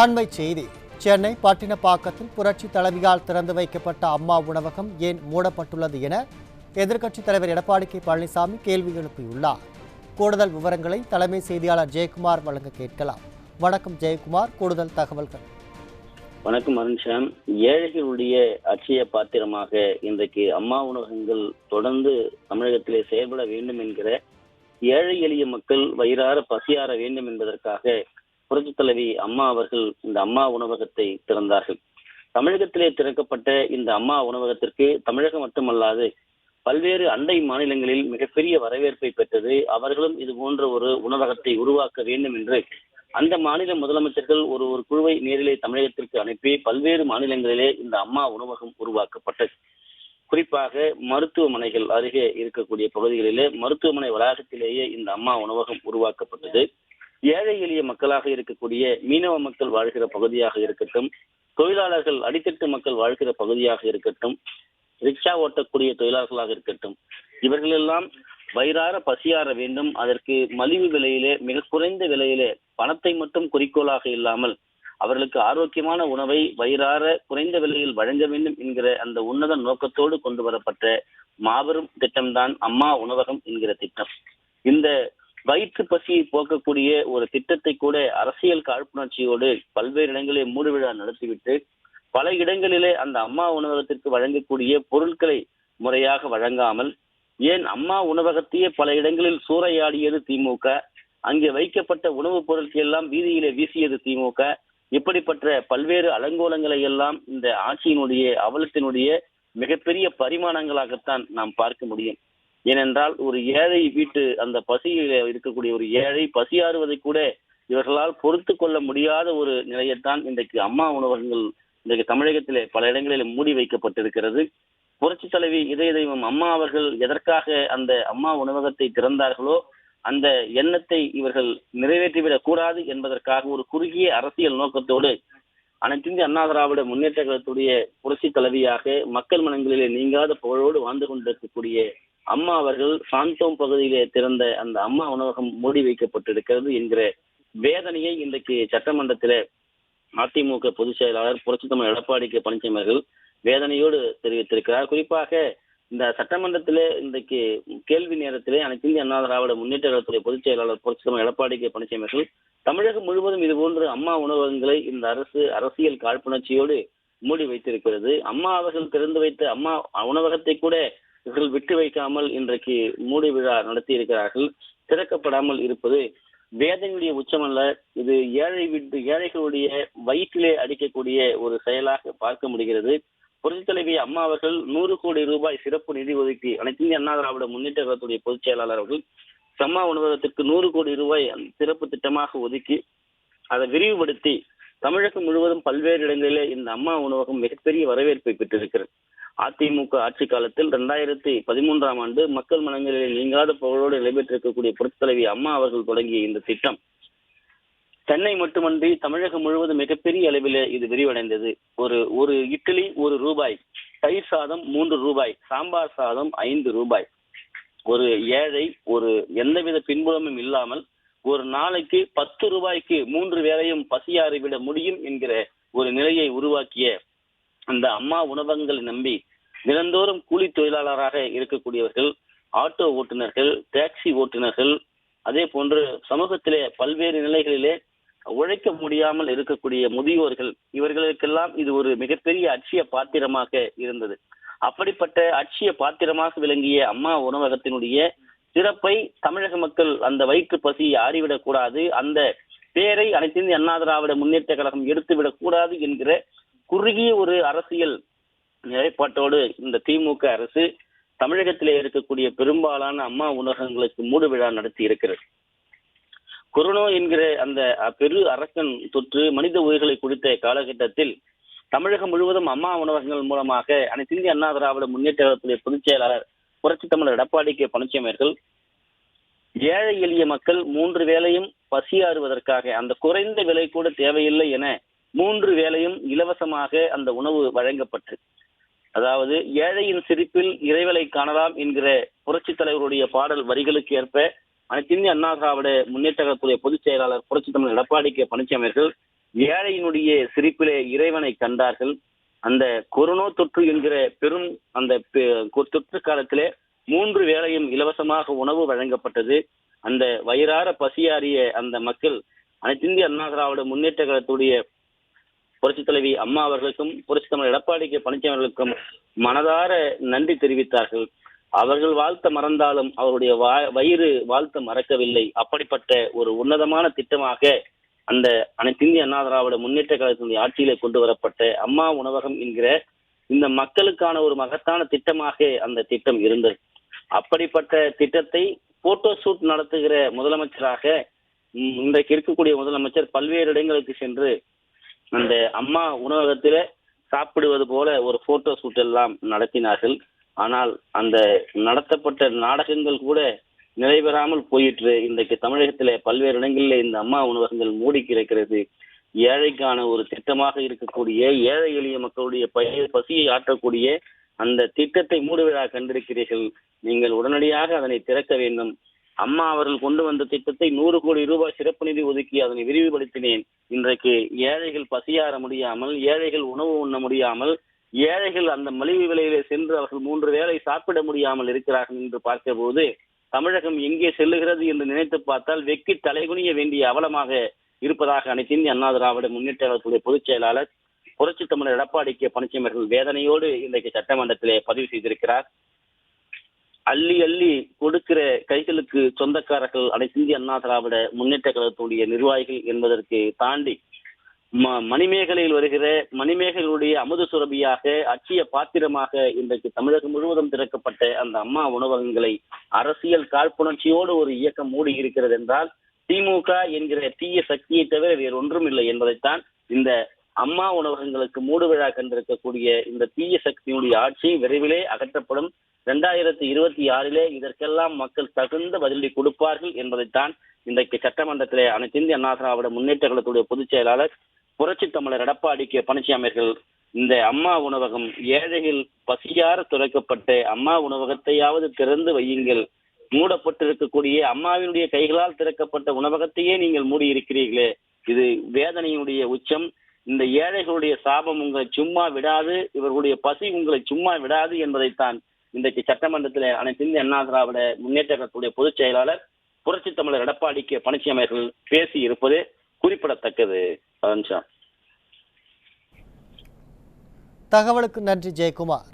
அண்மைச் செய்தி. சென்னை பட்டினப்பாக்கத்தில் புரட்சி தலைவியால் திறந்து வைக்கப்பட்ட அம்மா உணவகம் ஏன் மூடப்பட்டுள்ளது என எதிர்க்கட்சித் தலைவர் எடப்பாடி கே பழனிசாமி கேள்வி எழுப்பியுள்ளார். கூடுதல் விவரங்களை தலைமை செய்தியாளர் ஜெயக்குமார் வழங்க கேட்கலாம். வணக்கம் ஜெயக்குமார், கூடுதல் தகவல்கள். வணக்கம் அருண்ஷாம். ஏழைகளுடைய அட்சய பாத்திரமாக இன்றைக்கு அம்மா உணவகங்கள் தொடர்ந்து தமிழகத்திலே செயல்பட வேண்டும் என்கிற ஏழை எளிய மக்கள் வயிறார பசியாற வேண்டும் என்பதற்காக புரட்சித் தலைவி அம்மா அவர்கள் இந்த அம்மா உணவகத்தை திறந்தார்கள். தமிழகத்திலே திறக்கப்பட்ட இந்த அம்மா உணவகத்திற்கு தமிழகம் மட்டுமல்லாது பல்வேறு அண்டை மாநிலங்களில் மிகப்பெரிய வரவேற்பை பெற்றது. அவர்களும் இது போன்ற ஒரு உணவகத்தை உருவாக்க வேண்டும் என்று அந்த மாநில முதலமைச்சர்கள் ஒரு குழுவை நேரிலே தமிழகத்திற்கு அனுப்பி பல்வேறு மாநிலங்களிலே இந்த அம்மா உணவகம் உருவாக்கப்பட்டது. குறிப்பாக மருத்துவமனைகள் அருகே இருக்கக்கூடிய பகுதிகளிலே மருத்துவமனை வளாகத்திலேயே இந்த அம்மா உணவகம் உருவாக்கப்பட்டது. ஏழை எளிய மக்களாக இருக்கக்கூடிய மீனவ மக்கள் வாழ்கிற பகுதியாக இருக்கட்டும், தொழிலாளர்கள் அடித்தட்டு மக்கள் வாழ்கிற பகுதியாக இருக்கட்டும், ரிக்ஷா ஓட்டக்கூடிய தொழிலாளர்களாக இருக்கட்டும், இவர்களெல்லாம் வயிறார பசியாற வேண்டும். அதற்கு மலிவு விலையிலே, மிக குறைந்த விலையிலே, பணத்தை மட்டும் குறிக்கோளாக இல்லாமல் அவர்களுக்கு ஆரோக்கியமான உணவை வயிறார குறைந்த விலையில் வழங்க வேண்டும் என்கிற அந்த உன்னத நோக்கத்தோடு கொண்டு வரப்பட்ட மாபெரும் திட்டம்தான் அம்மா உணவகம் என்கிற திட்டம். இந்த வயிற்று பசியை போக்கக்கூடிய ஒரு திட்டத்தை கூட அரசியல் காழ்ப்புணர்ச்சியோடு பல்வேறு இடங்களில் மூடு விழா நடத்திவிட்டு பல இடங்களிலே அந்த அம்மா உணவகத்திற்கு வழங்கக்கூடிய பொருட்களை முறையாக வழங்காமல், ஏன் அம்மா உணவகத்தையே பல இடங்களில் சூறையாடியது திமுக, அங்கே வைக்கப்பட்ட உணவுப் பொருட்கள் எல்லாம் வீதியிலே வீசியது திமுக. இப்படிப்பட்ட பல்வேறு அலங்கோலங்களை எல்லாம் இந்த ஆட்சியினுடைய அவலத்தினுடைய மிகப்பெரிய பரிமாணங்களாகத்தான் நாம் பார்க்க முடியும். ஏனென்றால் ஒரு ஏழை வீட்டு அந்த பசியில இருக்கக்கூடிய ஒரு ஏழை பசியாறுவதை கூட இவர்களால் பொறுத்து கொள்ள முடியாத ஒரு நிலையைத்தான் இன்றைக்கு அம்மா உணவகங்கள் இன்றைக்கு தமிழகத்திலே பல இடங்களில் மூடி வைக்கப்பட்டிருக்கிறது. புரட்சி தலைவி இதய தெய்வம் அம்மா அவர்கள் எதற்காக அந்த அம்மா உணவகத்தை திறந்தார்களோ அந்த எண்ணத்தை இவர்கள் நிறைவேற்றிவிடக் கூடாது என்பதற்காக ஒரு குறுகிய அரசியல் நோக்கத்தோடு அனைத்திந்திய அண்ணா திராவிட முன்னேற்ற கழகத்துடைய புரட்சி தலைவியாக மக்கள் மனங்களிலே நீங்காத புகழோடு வாழ்ந்து கொண்டிருக்கக்கூடிய அம்மா அவர்கள் சாந்தோம் பகுதியிலே திறந்த அந்த அம்மா உணவகம் மூடி வைக்கப்பட்டிருக்கிறது என்கிற வேதனையை இன்றைக்கு சட்டமன்றத்திலே அதிமுக பொதுச் செயலாளர் புரட்சி தமிழர் எடப்பாடி கே பழனிசாமி அவர்கள் வேதனையோடு தெரிவித்திருக்கிறார். குறிப்பாக இந்த சட்டமன்றத்திலே இன்றைக்கு கேள்வி நேரத்திலே அனைத்து இந்திய அண்ணா திராவிட முன்னேற்ற கழகத்துடைய பொதுச் செயலாளர் புரட்சி தமிழர் எடப்பாடி கே பழனிசாமி அவர்கள் தமிழகம் முழுவதும் இதுபோன்று அம்மா உணவகங்களை இந்த அரசு அரசியல் காழ்ப்புணர்ச்சியோடு மூடி வைத்திருக்கிறது. அம்மா அவர்கள் திறந்து வைத்த அம்மா உணவகத்தை கூட இவர்கள் விட்டு வைக்காமல் இன்றைக்கு மூடி விழா நடத்தி இருக்கிறார்கள். திறக்கப்படாமல் இருப்பது வேதனையுடைய உச்சமல்ல, இது ஏழைகளுடைய வயிற்றிலே அடிக்கக்கூடிய ஒரு செயலாக பார்க்க முடிகிறது. புரட்சி தலைவி அம்மா அவர்கள் 100 கோடி ரூபாய் சிறப்பு நிதி ஒதுக்கி அனைத்து இந்திய அண்ணா திராவிட முன்னேற்ற கழகத்துடைய பொதுச் செயலாளர் அவர்கள் அம்மா உணவகத்திற்கு 100 கோடி ரூபாய் சிறப்பு திட்டமாக ஒதுக்கி அதை விரிவுபடுத்தி தமிழகம் முழுவதும் பல்வேறு இடங்களிலே இந்த அம்மா உணவகம் மிகப்பெரிய வரவேற்பை பெற்றிருக்கிறது. அதிமுக ஆட்சி காலத்தில் 2013ஆம் ஆண்டு மக்கள் மனங்களில் நீங்காத புகழோடு நடைபெற்றிருக்கக்கூடிய புரட்சி தலைவி அம்மா அவர்கள் தொடங்கிய இந்த திட்டம் சென்னை மட்டுமன்றி தமிழகம் முழுவதும் மிகப்பெரிய அளவில் இது விரிவடைந்தது. ஒரு இட்லி ₹1, தயிர் சாதம் ₹3, சாம்பார் சாதம் ₹5. ஒரு ஏழை எந்தவித பின்புலமும் இல்லாமல் ஒரு நாளைக்கு ₹10 3 வேளையும் பசியாறி விட முடியும் என்கிற ஒரு நிலையை உருவாக்கிய அந்த அம்மா உணவகங்களை நம்பி தினந்தோறும் கூலி தொழிலாளராக இருக்கக்கூடியவர்கள், ஆட்டோ ஓட்டுநர்கள், டாக்ஸி ஓட்டுநர்கள், அதே போன்று சமூகத்திலே பல்வேறு நிலைகளிலே உழைக்க முடியாமல் இருக்கக்கூடிய முதியோர்கள், இவர்களுக்கெல்லாம் இது ஒரு மிகப்பெரிய அட்சய பாத்திரமாக இருந்தது. அப்படிப்பட்ட அட்சய பாத்திரமாக விளங்கிய அம்மா உணவகத்தினுடைய சிறப்பை தமிழக மக்கள் அந்த வயிற்று பசியை ஆறிவிடக் கூடாது, அந்த பேரை அனைத்து இந்திய அண்ணா திராவிட முன்னேற்ற கழகம் எடுத்துவிடக் கூடாது என்கிற குறுகிய ஒரு அரசியல் நிலைப்பாட்டோடு இந்த திமுக அரசு தமிழகத்திலே இருக்கக்கூடிய பெரும்பாலான அம்மா உணவகங்களுக்கு மூடு விழா நடத்தி இருக்கிறது. கொரோனா என்கிற அந்த பெரு அரக்கன் தொற்று மனித உயிர்களை குறித்த காலகட்டத்தில் தமிழகம் முழுவதும் அம்மா உணவகங்கள் மூலமாக அனைத்து இந்திய அண்ணா திராவிட முன்னேற்ற கழகத்துடைய பொதுச் செயலாளர் புரட்சி தமிழர் எடப்பாடி கே பழனிசாமி அவர்கள் ஏழை எளிய மக்கள் 3 வேளையும் பசியாறுவதற்காக அந்த குறைந்த விலை கூட தேவையில்லை என 3 வேளையும் இலவசமாக அந்த உணவு வழங்கப்பட்டு, அதாவது ஏழையின் சிரிப்பில் இறைவலை காணலாம் என்கிற புரட்சி தலைவருடைய பாடல் வரிகளுக்கு ஏற்ப அனைத்து இந்திய அண்ணா திராவிட முன்னேற்ற கழகத்துடைய பொதுச் செயலாளர் புரட்சி தமிழர் எடப்பாடி கே பழனிசாமி அவர்கள் ஏழையினுடைய சிரிப்பிலே இறைவனை கண்டார்கள். அந்த கொரோனா தொற்று என்கிற பெரும் அந்த தொற்று காலத்திலே 3 வேளையும் இலவசமாக உணவு வழங்கப்பட்டது. அந்த வயிறார பசியாறிய அந்த மக்கள் அனைத்திந்திய அண்ணா திராவிட முன்னேற்ற கழகத்துடைய புரட்சித் தலைவி அம்மா அவர்களுக்கும் புரட்சித் தலைவர் எடப்பாடி கே பழனிசாமி அவர்களுக்கும் மனதார நன்றி தெரிவித்தார்கள். அவர்கள் வாழ்த்த மறந்தாலும் அவருடைய வயிறு வாழ்த்த மறக்கவில்லை. அப்படிப்பட்ட ஒரு உன்னதமான திட்டமாக அந்த அனைத்திந்திய அண்ணா திராவிட முன்னேற்ற கழகத்தினுடைய ஆட்சியிலே கொண்டு வரப்பட்ட அம்மா உணவகம் என்கிற இந்த மக்களுக்கான ஒரு மகத்தான திட்டமாக அந்த திட்டம் இருந்தது. அப்படிப்பட்ட திட்டத்தை போட்டோ ஷூட் நடத்துகிற முதலமைச்சராக இன்றைக்கு இருக்கக்கூடிய முதலமைச்சர் பல்வேறு இடங்களுக்கு சென்று அந்த அம்மா உணவகத்தில சாப்பிடுவது போல ஒரு போட்டோ ஷூட் எல்லாம் நடத்தினார்கள். ஆனால் அந்த நடத்தப்பட்ட நாடகங்கள் கூட நிறைவேறாமல் போயிற்று. இன்றைக்கு தமிழகத்திலே பல்வேறு இடங்களிலே இந்த அம்மா உணவகங்கள் மூடி கிடக்கிறது. ஏழைக்கான ஒரு திட்டமாக இருக்கக்கூடிய ஏழை எளிய மக்களுடைய பசியை ஆற்றக்கூடிய அந்த திட்டத்தை மூடுவிழா கண்டிருக்கிறீர்கள். நீங்கள் உடனடியாக அதனை திறக்க வேண்டும். அம்மா அவர்கள் கொண்டு வந்த திட்டத்தை 100 கோடி ரூபாய் சிறப்பு நிதி ஒதுக்கி அதனை விரிவுபடுத்தினேன். இன்றைக்கு ஏழைகள் பசியாற முடியாமல், ஏழைகள் உணவு உண்ண முடியாமல், ஏழைகள் அந்த மலிவு விலையிலே சென்று அவர்கள் 3 வேளை சாப்பிட முடியாமல் இருக்கிறார்கள் என்று பார்க்க போது தமிழகம் எங்கே செல்லுகிறது என்று நினைத்து பார்த்தால் வெக்கி தலைகுனிய வேண்டிய அவலமாக இருப்பதாக அனைத்திந்திய அண்ணா திராவிட முன்னேற்ற கழகத்துடைய பொதுச் செயலாளர் புரட்சி தமிழர் எடப்பாடி கே பழனிசாமி அவர்கள் வேதனையோடு இன்றைக்கு சட்டமன்றத்திலே பதிவு செய்திருக்கிறார். அள்ளி அள்ளி கொடுக்கிற கைகளுக்கு சொந்தக்காரர்கள் அனைத்திந்திய அண்ணா திராவிட முன்னேற்ற கழகத்துடைய நிர்வாகிகள் என்பதற்கு தாண்டி மணிமேகலையில் வருகிற மணிமேகலையுடைய அமுத சுரபியாக அட்சிய பாத்திரமாக இன்றைக்கு தமிழகம் முழுவதும் திறக்கப்பட்ட அந்த அம்மா உணவகங்களை அரசியல் காழ்ப்புணர்ச்சியோடு ஒரு இயக்கம் மூடி இருக்கிறது என்றால் திமுக என்கிற தீய சக்தியை தவிர வேறு ஒன்றும் இல்லை என்பதைத்தான் இந்த அம்மா உணவகங்களுக்கு மூடு விழா கண்டிருக்கக்கூடிய இந்த தீய சக்தியுடைய ஆட்சி விரைவிலே அகற்றப்படும். 2026 இதற்கெல்லாம் மக்கள் தகுந்த பதிலடி கொடுப்பார்கள் என்பதைத்தான் இன்றைக்கு சட்டமன்றத்திலே அனைத்திந்திய அண்ணா திராவிட முன்னேற்ற கழகத்துடைய பொதுச் செயலாளர் புரட்சி தமிழர் எடப்பாடி கே பழனிசாமி அவர்கள் இந்த அம்மா உணவகம் ஏழைகள் பசியார துடைக்கப்பட்ட அம்மா உணவகத்தையாவது திறந்து வையுங்கள். மூடப்பட்டிருக்கக்கூடிய அம்மாவினுடைய கைகளால் திறக்கப்பட்ட உணவகத்தையே நீங்கள் மூடி இருக்கிறீர்களே, இது வேதனையினுடைய உச்சம். இந்த ஏழைகளுடைய சாபம் உங்களை சும்மா விடாது, இவர்களுடைய பசி உங்களை சும்மா விடாது என்பதைத்தான் இன்றைக்கு சட்டமன்றத்தில் அனைத்திந்திய அண்ணா திராவிட முன்னேற்ற கழகத்துடைய பொதுச் செயலாளர் புரட்சி தமிழர் எடப்பாடி கே பழனிசாமி அவர்கள் பேசி இருப்பது குறிப்பிடத்தக்கது. தகவலுக்கு நன்றி ஜெயக்குமார்.